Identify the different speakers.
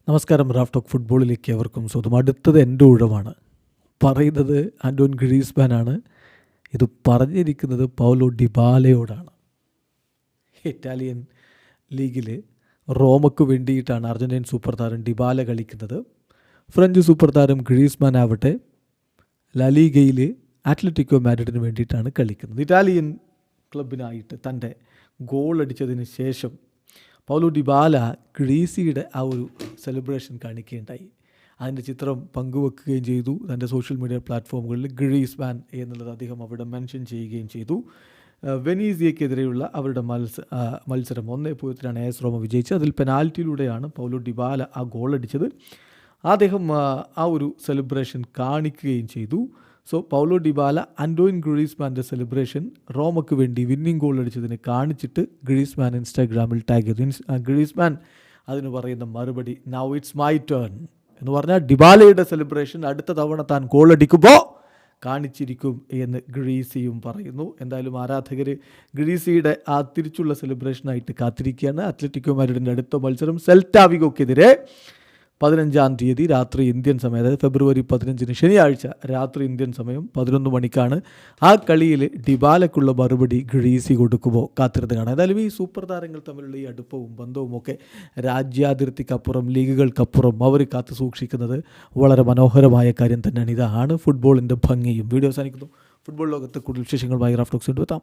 Speaker 1: നമസ്കാരം. Raf talk ഫുട്ബോളിലേക്ക് അവർക്കും സ്വന്തം. അടുത്തത് എൻ്റെ ഊഴമാണ്. പറയുന്നത് ആൻ്റോൻ ഗ്രീസ്മാനാണ്. ഇത് പറഞ്ഞിരിക്കുന്നത് പൗലോ ഡിബാലയോടാണ്. ഇറ്റാലിയൻ ലീഗിൽ റോമയ്ക്ക് വേണ്ടിയിട്ടാണ് അർജൻറ്റീൻ സൂപ്പർ താരം ഡിബാല കളിക്കുന്നത്. ഫ്രഞ്ച് സൂപ്പർ താരം ഗ്രീസ്മാൻ ആവട്ടെ ലലീഗയിൽ അത്ലറ്റിക്കോ മാഡ്രിഡിന് വേണ്ടിയിട്ടാണ് കളിക്കുന്നത്. ഇറ്റാലിയൻ ക്ലബിനായിട്ട് തൻ്റെ ഗോൾ അടിച്ചതിന് ശേഷം പൗലോ ഡിബാല ഗ്രീസിയുടെ ആ ഒരു സെലിബ്രേഷൻ കാണിക്കുകയുണ്ടായി. അതിൻ്റെ ചിത്രം പങ്കുവെക്കുകയും ചെയ്തു തൻ്റെ സോഷ്യൽ മീഡിയ പ്ലാറ്റ്ഫോമുകളിൽ. ഗ്രീസ്മാൻ എന്നുള്ളത് അദ്ദേഹം അവിടെ മെൻഷൻ ചെയ്യുകയും ചെയ്തു. വെനീസിയക്കെതിരെയുള്ള അവരുടെ മത്സരം 1-0 AS റോമ വിജയിച്ചത്. അതിൽ പെനാൽറ്റിയിലൂടെയാണ് പൗലോ ഡിബാല ആ ഗോൾ അടിച്ചത്. അദ്ദേഹം ആ ഒരു സെലിബ്രേഷൻ കാണിക്കുകയും ചെയ്തു. സോ പൗലോ ഡിബാല ആൻ്റോൻ ഗ്രീസ്മാൻ്റെ സെലിബ്രേഷൻ റോമയ്ക്ക് വേണ്ടി വിന്നിംഗ് ഗോൾ അടിച്ചതിന് കാണിച്ചിട്ട് ഗ്രീസ്മാൻ ഇൻസ്റ്റാഗ്രാമിൽ ടാഗ് ചെയ്തു. ഗ്രീസ്മാൻ അതിന് പറയുന്ന മറുപടി നൗ ഇറ്റ്സ് മൈ ടേൺ എന്ന് പറഞ്ഞാൽ ഡിബാലയുടെ സെലിബ്രേഷൻ അടുത്ത തവണ താൻ ഗോൾ അടിക്കുമ്പോൾ കാണിച്ചിരിക്കും എന്ന് ഗ്രീസിയും പറയുന്നു. എന്തായാലും ആരാധകർ ഗ്രീസിയുടെ ആ തിരിച്ചുള്ള സെലിബ്രേഷനായിട്ട് കാത്തിരിക്കുകയാണ്. അത്ലറ്റിക്കോ മാഡ്രിഡിൻ്റെ അടുത്ത മത്സരം സെൽറ്റാ വിഗോക്കെതിരെ 15-ാം തീയതി രാത്രി ഇന്ത്യൻ സമയം, അതായത് ഫെബ്രുവരി 15 ശനിയാഴ്ച രാത്രി ഇന്ത്യൻ സമയം 11 മണിക്കാണ്. ആ കളിയിൽ ഡിബാലയ്ക്കുള്ള മറുപടി ഗ്രീസി കൊടുക്കുമ്പോൾ കാത്തിരുന്ന് കാണാം. എന്തായാലും ഈ സൂപ്പർ താരങ്ങൾ തമ്മിലുള്ള ഈ അടുപ്പവും ബന്ധവും ഒക്കെ രാജ്യാതിർത്തിക്കപ്പുറം ലീഗുകൾക്കപ്പുറം അവർ കാത്തു സൂക്ഷിക്കുന്നത് വളരെ മനോഹരമായ കാര്യം തന്നെയാണ്. ഇതാണ് ഫുട്ബോളിൻ്റെ ഭംഗിയും. വീഡിയോ അവസാനിക്കുന്നു. ഫുട്ബോൾ ലോകത്ത് കൂടുതൽ വിശേഷങ്ങളുമായി റാഫ് ടോക്സ് എത്താം.